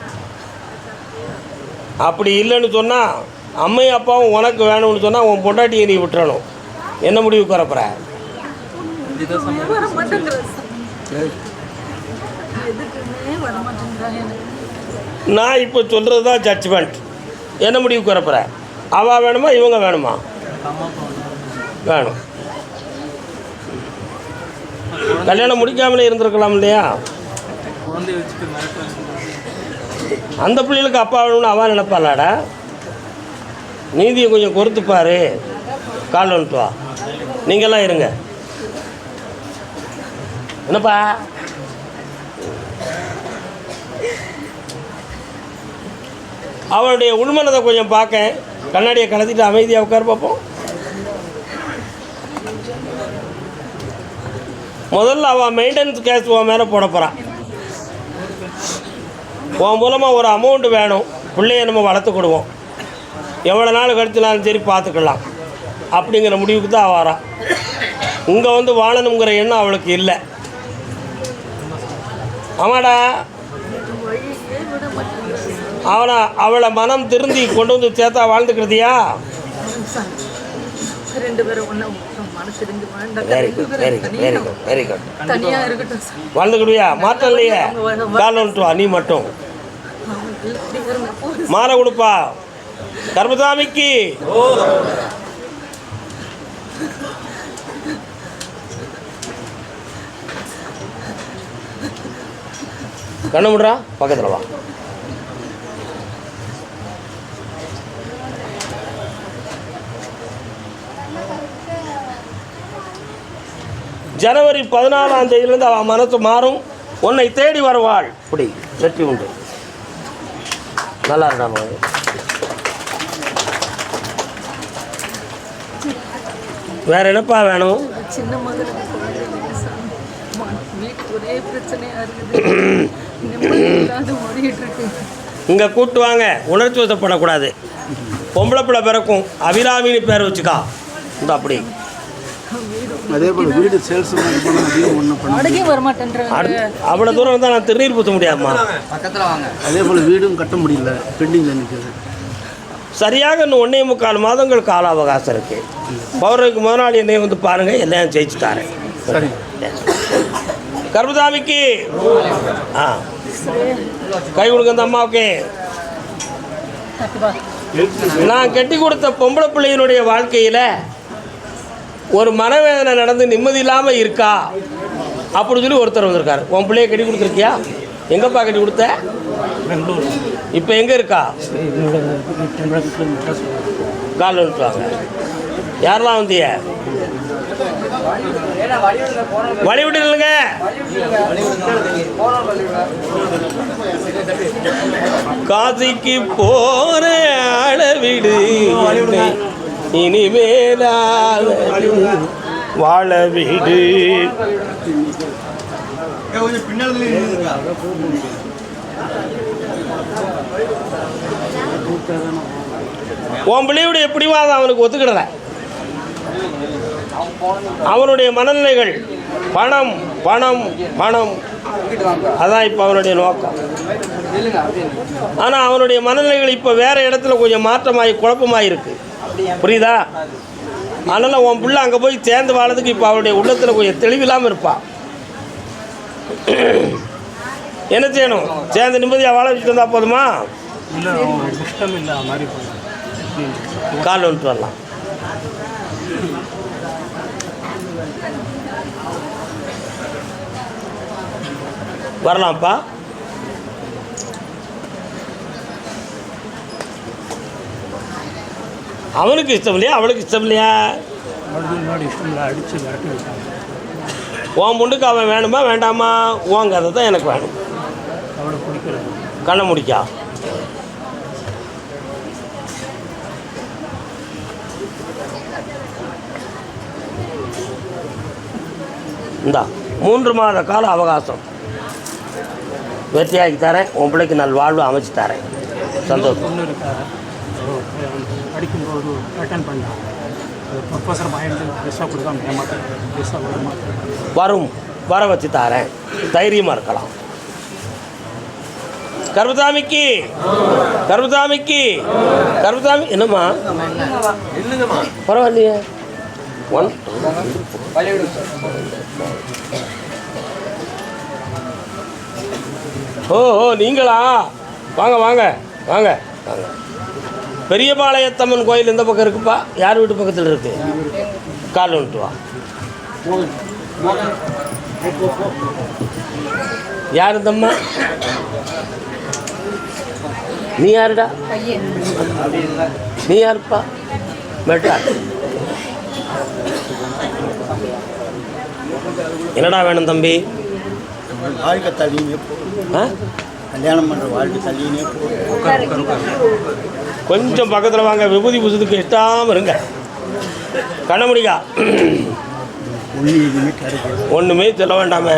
அப்படி இல்லைன்னு சொன்னால் அம்மையும் அப்பாவும் உனக்கு வேணும்னு சொன்னால் உன் பொண்டாட்டியை நீ விட்டுறணும். என்ன முடிவு குறப்புற? நான் இப்போ சொல்கிறது தான் ஜட்ஜ்மெண்ட். என்ன முடிவு குறப்புற? அவள் வேணுமா இவங்க வேணுமா? வேணும். கல்யாணம் முடிக்காமலே இருந்திருக்கலாம் இல்லையா? அந்த பிள்ளைகளுக்கு அப்பா வேணும்னு அவன் நினைப்பாளாடா. நீதியை கொஞ்சம் பொறுத்துப்பாரு. கால் வந்துட்டு வா, நீங்கள்லாம் இருங்க. என்னப்பா அவளுடைய உள்மனதை கொஞ்சம் பார்க்க. கண்ணாடியை கலத்திட்டு அமைதியாக உட்கார பார்ப்போம். முதல்ல அவள் மெயின்டெனன்ஸ் கேஸ் உன் மேலே போட போகிறான். உன் மூலமாக ஒரு அமௌண்ட் வேணும், பிள்ளைய நம்ம வளர்த்துக்கிடுவோம், எவ்வளோ நாள் கழிச்சுனாலும் சரி பார்த்துக்கலாம் அப்படிங்கிற முடிவுக்கு தான் அவள் வரான். இங்கே வந்து வாழணுங்கிற எண்ணம் அவளுக்கு இல்லை. ஆமாடா, அவளை மனம் திருந்தி கொண்டு வந்து சேர்த்தா வாழ்ந்துக்கிறதியா? Very good. வாழ்ந்துக்கிடுவியா? மாற்றம் இல்லையே. கால் வந்துட்டு வா, நீ மட்டும் மாலை கொடுப்பா கர்மசாமிக்கு. கண்ணு முடுறா, பக்கத்தில் வா. ஜனவரி 14ஆம் தேதியிலேருந்து அவன் மனசு மாறும், உன்னை தேடி வருவாள். இப்படி வெற்றி உண்டு. நல்லா இருக்காங்க. வேற என்னப்பா வேணும்? சின்ன மகளுக்கு வீட்டுக்கு ஒரே பிரச்சனையா இருக்குது. இங்கே கூட்டு வாங்க. உணர்ச்சி வசப்படக்கூடாது. பொம்பளை பிள்ளை பிறக்கும், அபிராமின்னு பேர் வச்சுக்கா. இந்த அப்படி அதே போல் வீடு சேல்ஸ் அவ்வளோ தூரம் வந்தால் நான் திருநீர் பூத்த முடியாதுமா. பக்கத்தில் வாங்க. அதே போல் வீடும் கட்ட முடியல, பெண்டிங்கில் நிற்குது. சரியாக இன்னும் 1.25 மாதங்கள் கால அவகாசம் இருக்குது. பௌர்ணமிக்கு முதல் நாள் என்னையை வந்து பாருங்கள், எல்லாம் ஜெயிச்சு தாரேன். சரி. கர்மசாமிக்கு கை கொடுங்க அந்த அம்மாவுக்கு. நான் கட்டி கொடுத்த பொம்பளை பிள்ளையினுடைய வாழ்க்கையில் ஒரு மனவேதனை நடந்து நிம்மதி இல்லாமல் இருக்கா அப்படின்னு சொல்லி ஒருத்தர் வந்திருக்காரு. உன் பிள்ளைய கட்டி கொடுத்துருக்கியா? எங்கப்பா கட்டி கொடுத்த? பெங்களூர். இப்போ எங்கே இருக்கா? கால் வந்துட்டுவாங்க. யாரெல்லாம் வந்திய? வழி விட்டுருங்க. காசிக்கு போற அளவிடு, இனிமேலா வாழ வீடு. உன் பிள்ளையுடைய பிடிவாதம் அவனுக்கு ஒத்துக்கிடல. அவனுடைய மனநிலைகள் பணம் பணம் பணம், அதான் இப்போ அவனுடைய நோக்கம். ஆனால் அவனுடைய மனநிலைகள் இப்போ வேறு இடத்துல கொஞ்சம் மாற்றமாகி குழப்பமாக இருக்குது, புரியுதா? அதனால் உன் பிள்ளை அங்கே போய் சேர்ந்து வாழறதுக்கு இப்போ அவருடைய உள்ளத்தில் கொஞ்சம் தெளிவில்லாமல் இருப்பான். என்ன செய்யணும்? சேர்ந்து நிம்மதியாக வாழ வச்சுட்டு இருந்தால் போதுமா? கால் வந்துட்டு வரலாம். வரலாம்ப்பா. அவனுக்கு இஷ்டம் இல்லையா, அவளுக்கு இஷ்டம் இல்லையா? உன் முண்டுக்கு அவன் வேணுமா வேண்டாமா? உன் கதை தான் எனக்கு வேணும். கண்ணை முடிக்கா. இந்தா 3 மாத கால அவகாசம் வெற்றியாக்கி தரேன். உன் பிள்ளைக்கு நல் வாழ்வு அமைச்சு தரேன். சந்தோஷம். பொண்ணு இருக்காரு, படிக்கும்போது அட்டன் பண்ணான். ப்ரொஃபஸர் பயந்து பெருசாக கொடுக்காம ஏமாற்றேன். பெருசாக வரும், வர வச்சு தரேன். தைரியமாக இருக்கலாம். கருப்பசாமிக்கு கருப்பசாமிக்கு கருப்பசாமி என்னம்மா பரவாயில்லையே. ஓ நீங்களா? வாங்க வாங்க வாங்க வாங்க. பெரியபாளையத்தம்மன் கோயில் இந்த பக்கம் இருக்குப்பா. யார் வீட்டு பக்கத்தில் இருக்கு? கால் வந்துட்டு வா. யார் இந்தம்மா? நீ யாருடா? நீ யாருப்பா? மெட்ரா. என்னடா வேணும் தம்பி? வாழ்க்கை தள்ளினே கல்யாணம் பண்ணுற வாழ்க்கை தள்ளினே கொஞ்சம் பக்கத்தில் வாங்க. விபூதி பூசத்துக்கு எட்டாமல் இருங்க. கண்ண முடியா? ஒன்றுமே சொல்ல வேண்டாமே.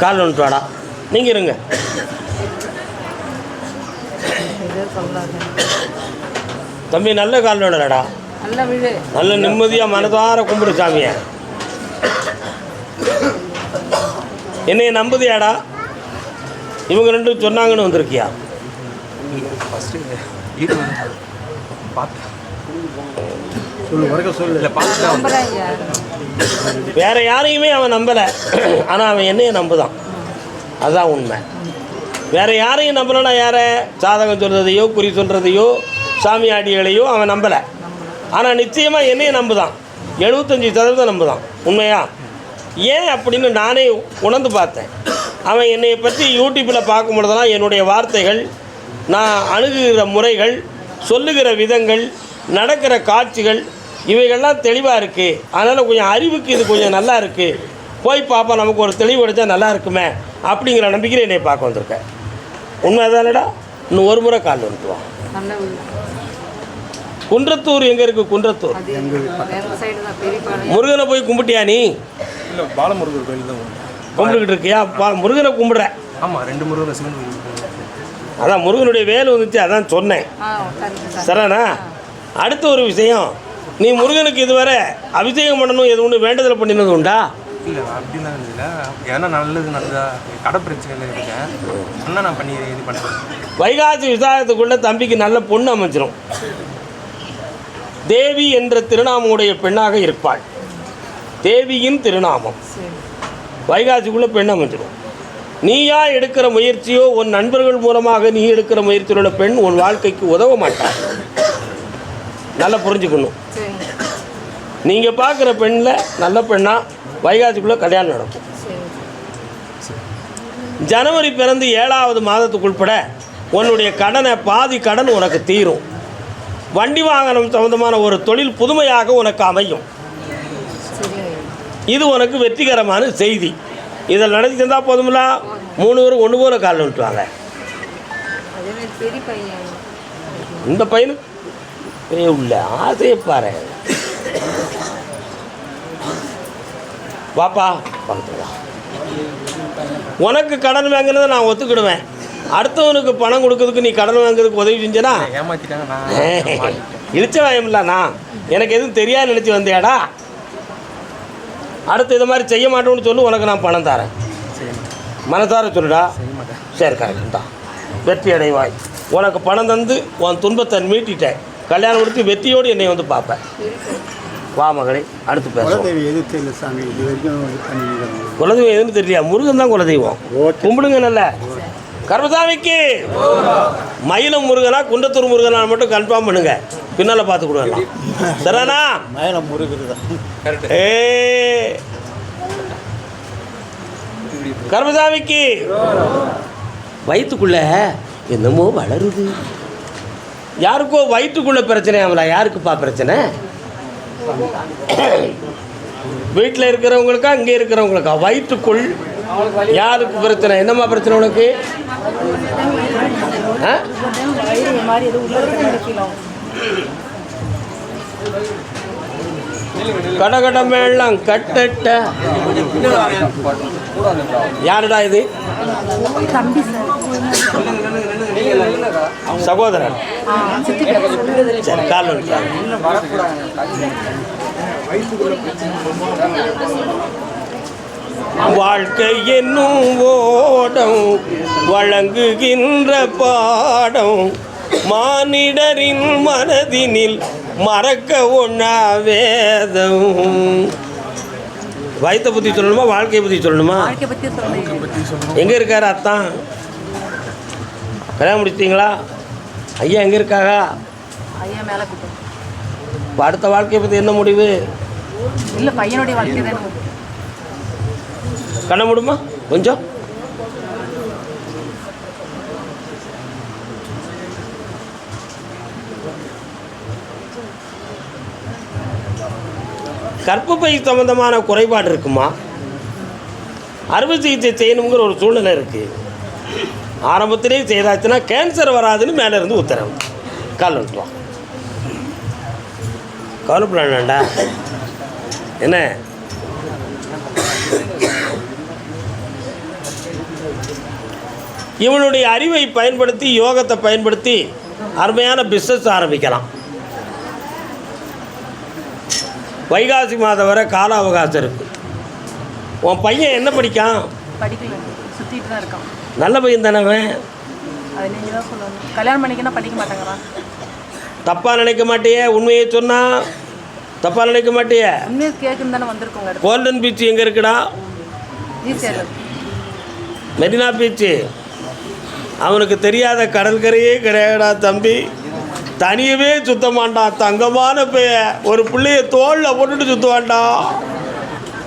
கால் வந்துட்டு வாடா. நீங்கள் இருங்க. தம்பி நல்ல கால் விடலடா. நல்ல நிம்மதியாக மனதார கும்பிடு சாமியை. என்னைய நம்புதியாடா? இவங்க ரெண்டும் சொன்னாங்கன்னு வந்திருக்கியா? வேற யாரையுமே அவன் நம்பலை. ஆனால் அவன் என்னைய நம்புதான். அதுதான் உண்மை. வேற யாரையும் நம்பலைன்னா யாரை? சாதகம் சொல்கிறதையோ குறி சொல்கிறதையோ சாமியாடிகளையோ அவன் நம்பலை. ஆனால் நிச்சயமாக என்னைய நம்புதான். 75% நம்புதான். உண்மையா? ஏன் அப்படின்னு நானே உணர்ந்து பார்த்தேன். அவன் என்னை பற்றி யூடியூப்பில் பார்க்கும் பொழுதெல்லாம் என்னுடைய வார்த்தைகள், நான் அணுகுகிற முறைகள், சொல்லுகிற விதங்கள், நடக்கிற காட்சிகள் இவைகள்லாம் தெளிவாக இருக்குது. அதனால் கொஞ்சம் அறிவுக்கு இது கொஞ்சம் நல்லா இருக்குது. போய் பார்ப்போம், நமக்கு ஒரு தெளிவு கிடைச்சா நல்லா இருக்குமே அப்படிங்கிற நம்பிக்கையில் என்னை பார்க்க வந்திருக்கேன். உண்மை தானடா? இன்னும் ஒரு முறை கால் வந்துட்டுவான். குன்றத்தூர் எங்கே இருக்குது? குன்றத்தூர் முருகனை போய் கும்பிட்டியா நீ? இல்லை, பாலமுருகர் கோயில் தான் கும்பிட்டுக்கிட்டு இருக்கியா? முருகனை கும்பிட்ற? ஆமாம், 2 முருகன். அதான் முருகனுடைய வேலை வந்துச்சு, அதான் சொன்னேன். சரிண்ணா? அடுத்த ஒரு விஷயம், நீ முருகனுக்கு இதுவரை அபிஷேகம் பண்ணணும் எது ஒன்று வேண்டுதல் பண்ணினது உண்டா? இல்லை, அப்படிலாம் இல்லை. ஏன்னா நல்லது நல்லதா கடை பிரச்சனையில் இருக்கேன். சொன்னால் நான் பண்ணி இது பண்ணுறேன். வைகாசி விசாகத்துக்குள்ளே தம்பிக்கு நல்ல பொண்ணு அமைச்சிடும். தேவி என்ற திருநாமமுடைய பெண்ணாக இருப்பாள். தேவியின் திருநாமம். வைகாசிக்குள்ளே பெண் அமைச்சிடும். நீயா எடுக்கிற முயற்சியோ உன் நண்பர்கள் மூலமாக நீ எடுக்கிற முயற்சியோட பெண் உன் வாழ்க்கைக்கு உதவ மாட்டாள். நல்லா புரிஞ்சுக்கணும். நீங்கள் பார்க்குற பெண்ணில் நல்ல பெண்ணாக வைகாசிக்குள்ளே கல்யாணம் நடக்கும். ஜனவரி பிறந்து 7வது மாதத்துக்குள்பட உன்னுடைய கடனை பாதி கடன் உனக்கு தீரும். வண்டி வாகனம் சம்பந்தமான ஒரு தொழில் புதுமையாக உனக்கு அமையும். இது உனக்கு வெற்றிகரமான செய்தி. இதில் நடத்தி தந்தால் போதுமில்ல. 3 பேரும் ஒன்று போல கால் விட்டுவாங்க. இந்த பையனுக்கு உள்ள ஆசையை பாரு. வாப்பா பக்கத்துல வா. உனக்கு கடன் வாங்குறதை நான் ஒத்துக்கிடுவேன். அடுத்தவனுக்கு பணம் கொடுக்கறதுக்கு நீ கடன் வாங்குறதுக்கு உதவி செஞ்சனா ஏமாற்றிட்டாங்க. நான் இழிச்ச வாயமில்ல. நான் எனக்கு எதுவும் தெரியாது நினச்சி வந்தியாடா. அடுத்து இது மாதிரி செய்ய மாட்டோம்னு சொல்லி உனக்கு நான் பணம் தரேன். மனசார சொல்லுடா. சரி கரெக்டா. வெற்றி அடைவாய். உனக்கு பணம் தந்து உன் துன்பத்தை மீட்டிட்டேன். கல்யாணம் கொடுத்து வெற்றியோடு என்னை வந்து பார்ப்பேன். வா மகளே, அடுத்து பேசுவோம். குலதெய்வம் எது தெரியல சாமி, இது வரைக்கும் இது பண்ணிக்கிறேன். குலதெய்வம் எதுன்னு தெரியல. முருகன் தான் குலதெய்வம். கும்பிடுங்க நல்ல. கர்மசாமிக்கு மயிலம் முருகனா குண்டத்தூர் முருகனா மட்டும் கன்ஃபார்ம் பண்ணுங்க. பின்னால் பார்த்து கொடுக்கலாம். சரிண்ணா? மயிலம் முருகன் தான். ஏ கர்மசாமிக்கு வயிற்றுக்குள்ள என்னமோ வளருது. யாருக்கோ வயிற்றுக்குள்ள பிரச்சனை ஆகல. யாருக்குப்பா பிரச்சனை? வீட்டில் இருக்கிறவங்களுக்கா இங்கே இருக்கிறவங்களுக்கா? வயிற்றுக்குள் யாருக்கு பிரச்சனை? என்னம்மா பிரச்சனை உனக்கு? கடகட மேளம் கட்டட்ட. யாருடா இது? சகோதரன். சரி, கால் வாழ்க்கை என்னும் ஓடம் வழங்குகின்ற பாடம் மானிடரின் மனதினில் மறக்க ஒண்ணா வேதம். வயிற்றை பற்றி சொல்லணுமா வாழ்க்கையை பற்றி சொல்லணுமா? எங்கே இருக்காரு அத்தான்? கல்யாணம் முடிச்சிட்டிங்களா? ஐயா எங்கே இருக்காங்க? இப்போ அடுத்த வாழ்க்கையை பற்றி என்ன முடிவு? இல்லை, பையனுடைய வாழ்க்கை தான். கண்ண முடியுமா கொஞ்சம்? கர்ப்பப்பை சம்பந்தமான குறைபாடு இருக்குமா? அறுவை சிகிச்சை செய்யணுங்கிற ஒரு சூழ்நிலை இருக்குது. ஆரம்பத்திலே செய்தாச்சுன்னா கேன்சர் வராதுன்னு மேலே இருந்து உத்தரவு. கால் வந்துட்டோம். கவலைப்படாண்டா. என்ன இவனுடைய அறிவை பயன்படுத்தி யோகத்தை பயன்படுத்தி அருமையான பிஸ்னஸ் ஆரம்பிக்கலாம். வைகாசி மாதம் வரை கால அவகாசம் இருக்குது. உன் பையன் என்ன படிக்கான்? படிக்கல, சுற்றிட்டு தான் இருக்கான். நல்ல பையன் தானே அவன்? அது நீங்கள் தான் சொல்லணும். கல்யாணம் பண்ணிக்கினா படிக்க மாட்டாங்களா? தப்பாக நினைக்க மாட்டியே? உண்மையை சொன்னால் தப்பாக நினைக்க மாட்டியே? உண்மையை கேட்குன்னு தானே வந்திருக்கோங்க. கோல்டன் பீச் எங்கே இருக்குடா? ஈஸியாக மெரினா பீச்சு. அவனுக்கு தெரியாத கடற்கரையே கிடையாடா தம்பி. தனியவே சுத்த மாட்டான். தங்கமான பைய ஒரு பிள்ளைய தோளில் போட்டுட்டு சுற்றுவான்டா.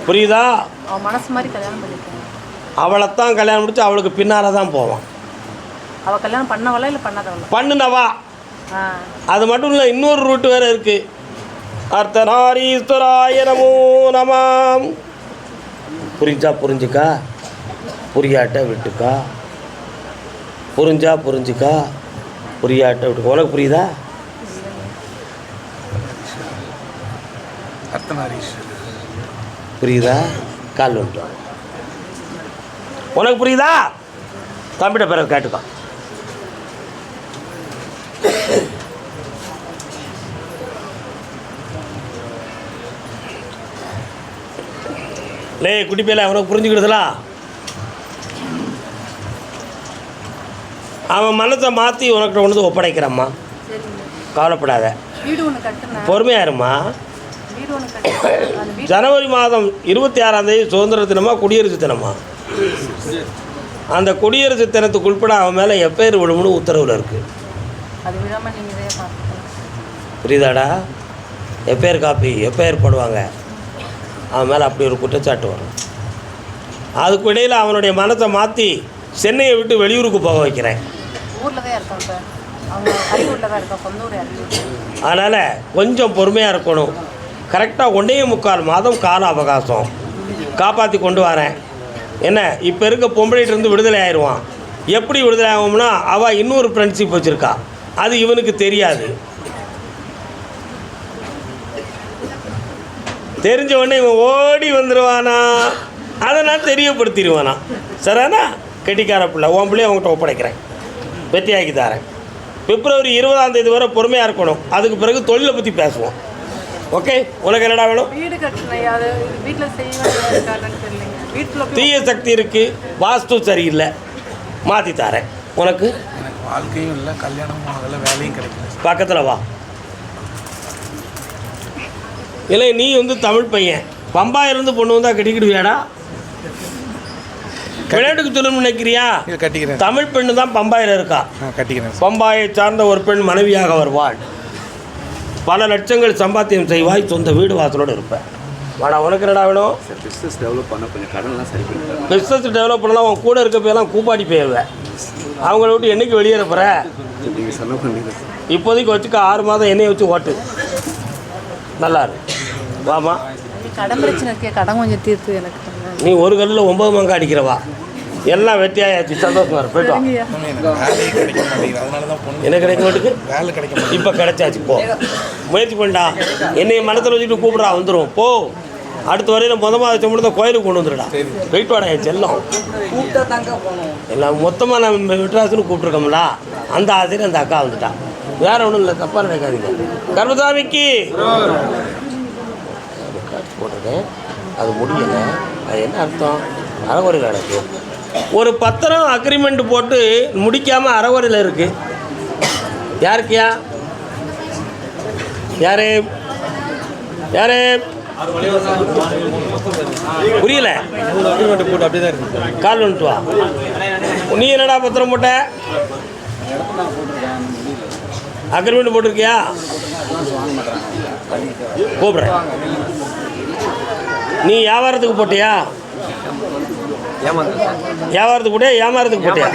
புரியுதா? அவன் மனசு மாதிரி கல்யாணம் பண்ணிருக்கான். அவளைத்தான் கல்யாணம் முடிச்சு அவளுக்கு பின்னால் தான் போவான். அவள் கல்யாணம் பண்ணவளா இல்லை பண்ணாதவளா? பண்ணுனவா. அது மட்டும் இல்லை, இன்னொரு ரூட்டு வேறு இருக்குது. அர்த்தநாரீஸ்வராய நமோ நமாம். புரிஞ்சா புரிஞ்சுக்கா, புரியாட்ட விட்டுக்கா. புரிஞ்சா புரிஞ்சுக்கா, புரியாட்ட விட்டுக்கா. உனக்கு புரியுதா? புரியுதா? கால் வந்துட்டு உனக்கு புரியுதா? தம்பிட்ட பிறகு கேட்டுக்கோ. லே குட்டி பேல அவனுக்கு புரிஞ்சுக்கிடுதலா? அவன் மனத்தை மாற்றி உனக்கிட்ட கொண்டு வந்து ஒப்படைக்கிறம்மா. கவலைப்படாத, வீடு ஒன்று கட்டுனேன். பொறுமையாக இருமா. வீடு ஒன்று கட்டுனேன். ஜனவரி மாதம் 26ஆம் தேதி சுதந்திர தினமா குடியரசு தினமா? அந்த குடியரசு தினத்துக்கு உட்பட அவன் மேலே எப்பேர் விழுமுன்னு உத்தரவில் இருக்குது. அது விழாமல் நீங்கள் தான் பார்த்துக்கலாம். புரியுதாடா? எப்பேர் காப்பி எப்பேர் போடுவாங்க. அவன் மேலே அப்படி ஒரு குற்றச்சாட்டு வரும். அதுக்கு இடையில் அவனுடைய மனத்தை மாற்றி சென்னையை விட்டு வெளியூருக்கு போக வைக்கிறேன். ஊரில் தான் இருக்கோம் சார். அவங்க அரியலூரில் தான் இருக்கோம். சொந்த ஊர் அரியலூர். அதனால் கொஞ்சம் பொறுமையாக இருக்கணும். கரெக்டாக 1.25 மாதம் கால அவகாசம் காப்பாற்றி கொண்டு வரேன். என்ன இப்போ இருக்க பொம்பளைகிட்டேருந்து விடுதலை ஆயிடுவான். எப்படி விடுதலை ஆகும்னா, அவள் இன்னொரு ஃப்ரெண்ட்ஷிப் வச்சுருக்கா. அது இவனுக்கு தெரியாது. தெரிஞ்ச உடனே இவன் ஓடி வந்துடுவானா? அதை நான் தெரியப்படுத்திடுவேன் நான். சரிண்ணா? கெட்டிக்கார பிள்ளை உன் பிள்ளைய உங்கள்கிட்ட ஒப்படைக்கிறேன், வெற்றியாக்கி தரேன். பிப்ரவரி 20ஆம் தேதி வரை பொறுமையாக இருக்கணும். அதுக்கு பிறகு தொழிலை பற்றி பேசுவோம். ஓகே? உனக்கு என்னடா வேணும்? வீடு கட்டணும், அது வீட்டில் செய்ய வேண்டியது தெரியலைங்க. வீட்டில் தீய சக்தி இருக்குது, வாஸ்து சரியில்லை, மாற்றி தரேன். உனக்கு எனக்கு வாழ்க்கையும் இல்லை, கல்யாணமும் ஆகலை, வேலையும் கிடைக்கல. பக்கத்தில் வா. இல்லை நீ வந்து தமிழ் பையன், பம்பாயிலிருந்து பொண்ணு வந்தால் கட்டிக்கிடுவியாடா? விளையாட்டுக்கு சொல்லணும்னு நினைக்கிறியா? கட்டிக்கிறேன். தமிழ் பெண்ணு தான் பம்பாயில் இருக்கா. கட்டிக்கிறேன். பம்பாயை சார்ந்த ஒரு பெண் மனைவியாக வருவாள். பல லட்சங்கள் சம்பாத்தியம் செய்வாய், சொந்த வீடு வாசலோடு இருப்பேன். வாடா, உனக்கு என்னடா வேணும்? பிஸ்னஸ் டெவலப் பண்ண கொஞ்சம் கடன்லாம் சரி பண்ணிட்டாங்க. பிஸ்னஸ் டெவலப் பண்ணலாம். உன் கூட இருக்க போயெல்லாம் கூப்பாடி போயிடுவேன். அவங்கள விட்டு என்னைக்கு வெளியேற போகிற? நீங்கள் செலவு பண்ணீங்க. இப்போதைக்கு வச்சுக்க 6 மாதம் எண்ணெயை வச்சு ஓட்டு. நல்லா இருக்கு. வாமா. கடன் பிரச்சனை இருக்கே, கடன் கொஞ்சம் தீர்த்து எனக்கு. நீ ஒரு கல்லில் 9 மங்க அடிக்கிறவா. எல்லாம் வெற்றியாயாச்சு. சந்தோஷமா இருக்கு. போய்ட்டு வா. வேலையே கிடைக்க மாட்டேங்குது, அதனால தான் பொண்ணு. என்ன கிடைக்க மாட்டுக்கு? வேலை கிடைக்க மாட்டேங்குது. இப்போ கிடைச்சாச்சு. போ, முயற்சி பண்ணா. என்னைய மனத்தில் வச்சுட்டு கூப்பிட்றா, வந்துடும். போ. அடுத்த வரையில் மாதம் சம்பளத்தை கோயிலுக்கு கொண்டு வந்துடுடா. போயிட்டு வாடா என் செல்லம். கூப்பிட்டா தாங்க போகணும். எல்லாம் மொத்தமாக நம்ம விட்ராசுன்னு கூப்பிட்ருக்கோம்ல, அந்த ஆசையில் அந்த அக்கா வந்துட்டான். வேற ஒன்றும் இல்லை, தப்பாக நினைக்காதீங்க. கர்மசாமிக்கு போட்டுட்டேன், அது முடியலை. அது என்ன அர்த்தம்? அறகுறை வேலைக்கு ஒரு பத்திரம் அக்ரிமெண்ட் போட்டு முடிக்காமல் அறகுறையில் இருக்குது. யாருக்கியா? யாரு யாரு? புரியல. போட்டு அப்படியே தான் இருக்கு. கால் வந்துட்டு வா. நீ என்னடா பத்திரம் போட்ட? அக்ரிமெண்ட் போட்டிருக்கியா? கூப்பிட்றேன். நீ வியாபாரத்துக்கு போட்டியா? வியாபாரத்துக்கு போட்டியா? ஏமாறதுக்கு போட்டியா?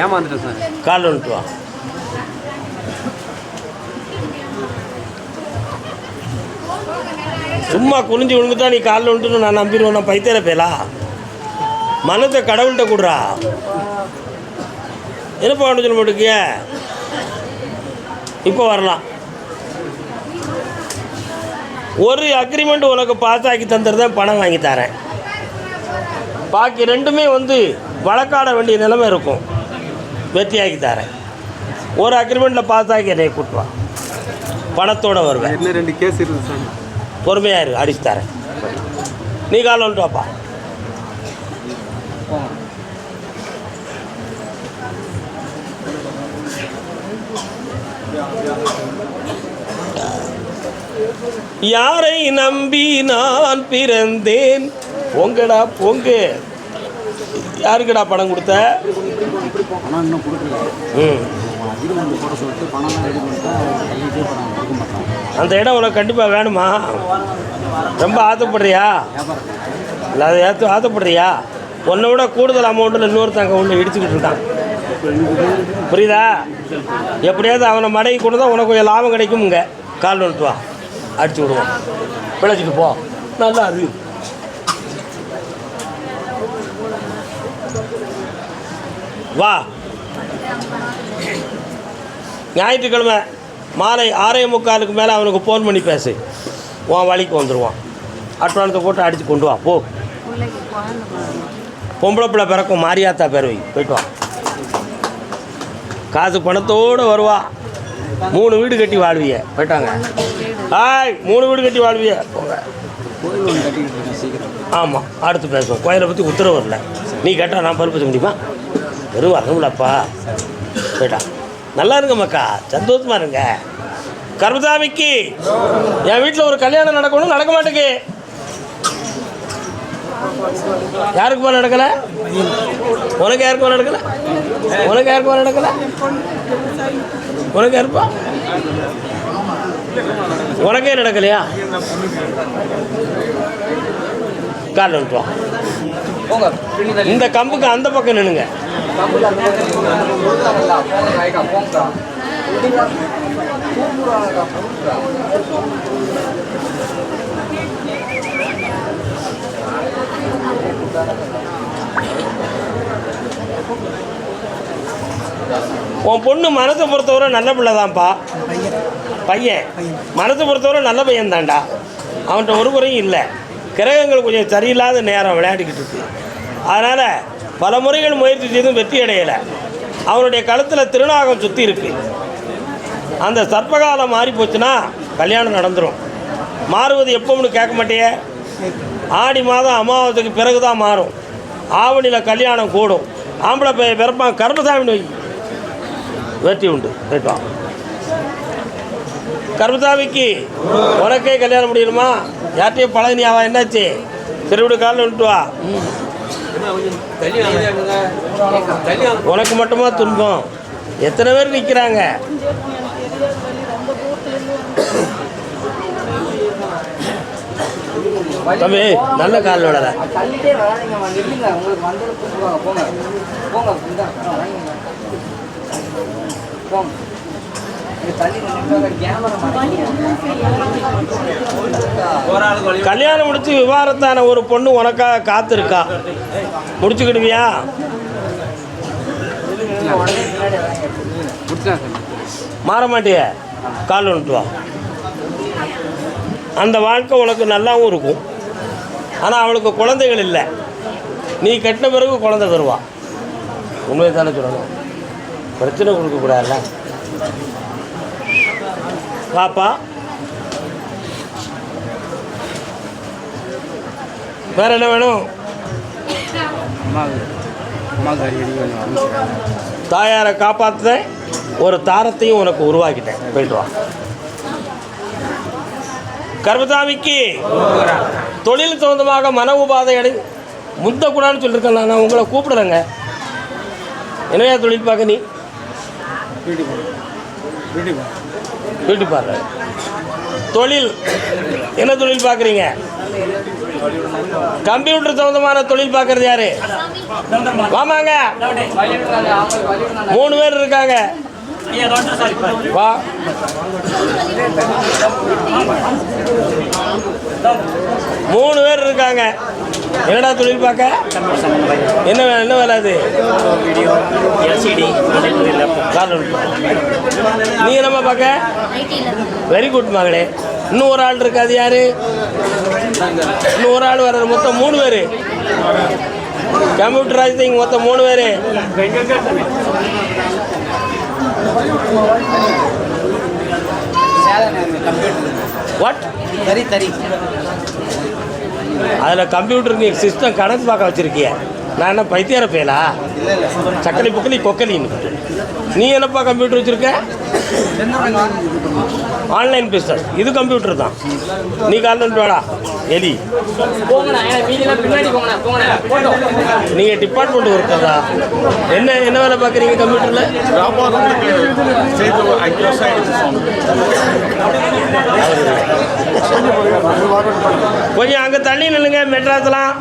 ஏமாந்துட்டேன் சார். கால் வந்துட்டு வா. சும்மா குனிஞ்சு விழுந்துட்டா நீ காலில் வந்துட்டு நான் நம்பிடுவேன். நான் பைத்தியர பேலா? மனத்தை கடவுள்கிட்ட கொடுறா. என்னப்பா ஒன்று சொல்ல மாட்டேங்கிய? இப்போ வரலாம். ஒரு அக்ரிமெண்ட் உனக்கு பாஸ் ஆக்கி தந்துடுறேன், பணம் வாங்கி தரேன். பாக்கி ரெண்டுமே வந்து வழக்காட வேண்டிய நிலைமை இருக்கும். வெற்றியாக்கி தரேன். ஒரு அக்ரிமெண்ட்டில் பாஸ் ஆக்கி என்னை கூட்டுவா, பணத்தோடு வருவேன். இன்னும் 2 கேஸ் இருக்குது சார். பொறுமையாக இருக்கு, அடிச்சு தரேன். நீ கால் வந்துட்டு வாப்பா. யாரை நம்பி நான் பிறந்தேன்? பொங்கடா பொங்க. யாருக்குடா பணம் கொடுத்த? பணம் இன்னும் கொடுக்கல. ம், அக்ரிமெண்ட் போட சொல்லிட்டு பணம்லாம் ரெடி பண்ணிட்டா கையிட்டே பணம் கொடுக்க மாட்டாங்க. அந்த இடம் உனக்கு கண்டிப்பாக வேணுமா? ரொம்ப ஆசைப்படுறியா? இல்லை அதை ஆசைப்படுறியா? உன்னை விட கூடுதல் அமௌண்ட்டில் இன்னொருத்தங்க ஒன்று இடிச்சுக்கிட்டு இருக்கான். புரியுதா? எப்படியாவது அவனை மடங்கி கொண்டு தான் உனக்கு கொஞ்சம் லாபம் கிடைக்குமுங்க. கால் வந்துட்டு வா, அடிச்சு விடுவோம். பிழைச்சிட்டு போ. நல்லா இருக்கு. வா. ஞாயிற்றுக்கிழமை மாலை 6:45 மேலே அவனுக்கு ஃபோன் பண்ணி பேசு. உன் வழிக்கு வந்துடுவான். அட்வான்ஸை போட்டு அடித்து கொண்டு வா. போ. பொம்பளை பிள்ளை பிறக்கும், மாரியாத்தா பேர் வை. போய்ட்டு வா. காசு பணத்தோடு வருவா. 3 வீடு கட்டி வாழ்விய. போயிட்டாங்க. 3 வீடு கட்டி வாழ்விய. போங்க. கோயில் ஒன்று கட்டிக்கிட்டு இருக்கேன் சீக்கிரம். ஆமாம், அடுத்து பேசுவோம். கோயிலை பற்றி உத்தரவு வரல. நீ கேட்டால் நான் பருப்பு செய்ய முடியுமா? வெறும் வரணும்லப்பா. போயிட்டா. நல்லா இருங்க மக்கா, சந்தோஷமாக இருங்க. கர்மசாமிக்கு என் வீட்டில் ஒரு கல்யாணம் நடக்கணும், நடக்க மாட்டேங்கு. யாருக்குப்பா நடக்கலை? உனக்கு யாருக்குப்பா நடக்கலை? உனக்கு யாருக்குப்பா நடக்கலை? உனக்கு யாருப்பா? உனக்கே நடக்கலையா? கால் வந்துட்டோம். இந்த கம்புக்கு அந்த பக்கம் நின்னுங்க. உன் பொண்ணு மனசை பொறுத்தவரை நல்ல பிள்ளை தான்ப்பா. பையன் மனசை பொறுத்தவரை நல்ல பையன் தான்டா. அவன்கிட்ட ஒரு குறையும் இல்லை. கிரகங்கள் கொஞ்சம் சரியில்லாத நேரம் விளையாடிக்கிட்டு இருக்கு. அதனால் பல முறைகள் முயற்சி செய்தும் வெற்றி அடையலை. அவனுடைய கழுத்தில் திருநாகம் சுற்றி இருக்கு. அந்த சர்ப்பகாலம் மாறி போச்சுன்னா கல்யாணம் நடந்துடும். மாறுவது எப்போன்னு கேட்க மாட்டேயே. ஆடி மாதம் அமாவாசைக்கு பிறகு தான் மாறும். ஆவணியில் கல்யாணம் கூடும். ஆம்பளை பையன் பிறப்பான். கருப்பசாமி நோய் வெற்றி உண்டு. கேட்பான் கருப்பசாமிக்கு உனக்கே கல்யாணம் முடியணுமா? யார்ட்டையும் பழகினியாவா? என்னாச்சு? திருவிடு காலில் விட்டு வா. உனக்கு மட்டுமா துன்பம்? எத்தனை பேர் நிற்கிறாங்க? தம்பி நல்ல காலில் விடல. கல்யாணம் முடிச்சு விவாகரத்தான ஒரு பொண்ணு உனக்காக காத்திருக்கா. முடிச்சுக்கிடுவியா? மாற மாட்டிய? கால் வந்துட்டு வா. அந்த வாழ்க்கை உனக்கு நல்லாவும் இருக்கும். ஆனால் அவளுக்கு குழந்தைகள் இல்லை. நீ கட்டின பிறகு குழந்தை தருவா. உண்மையை தானே சொல்லணும். பிரச்சனை கொடுக்கக்கூடாதுல்ல. பாப்பா வேற என்ன வேணும்? தாயாரை காப்பாற்ற ஒரு தாரத்தையும் உனக்கு உருவாக்கிட்டேன். போயிட்டு வா. கர்மசாமிக்கு தொழில் சம்பந்தமாக மன உபாதை முந்தக்கூடாதுன்னு சொல்லியிருக்கேன். நான் உங்களை கூப்பிடுறேங்க. என்னையா தொழில் பார்க்க? நீ பியூட்டி பார்லர் தொழில் என்ன தொழில் பார்க்குறீங்க? கம்ப்யூட்டர் சம்பந்தமான தொழில் பார்க்கறது யாரு? வாமாங்க, 3 பேர் இருக்காங்க. வா. மூணு பேர் இருக்காங்க. என்னடா தொழில் பார்க்க? என்ன வேலை அது? நீ என்னம்மா பார்க்க? வெரி குட் மகளே. இன்னும் ஒரு ஆள் இருக்காது. யாரு? இன்னும் ஒரு ஆள் வர்றது. மொத்தம் 3 பேர். கம்ப்யூட்டர் ராஜ்திங் மொத்தம் 3 பேர். வாட்? அதில் கம்ப்யூட்டர் நீ சிஸ்டம் கணக்கு பார்க்க வச்சுருக்கிய. நான் என்ன பைத்தியார பேலா? சக்கரை புக்கலி கொக்கலின்னு. நீ என்னப்பா கம்ப்யூட்டர் வச்சுருக்க? Online business. இது கம்ப்யூட்டர் தான். நீ காலில் வேடா எலி. நீங்கள் டிபார்ட்மெண்ட் ஒர்க்கரா? என்ன வேலை பார்க்குறீங்க கம்ப்யூட்டரில்? கொஞ்சம் அங்கே தள்ளி நில்லுங்க. மெட்ராஸ்லாம்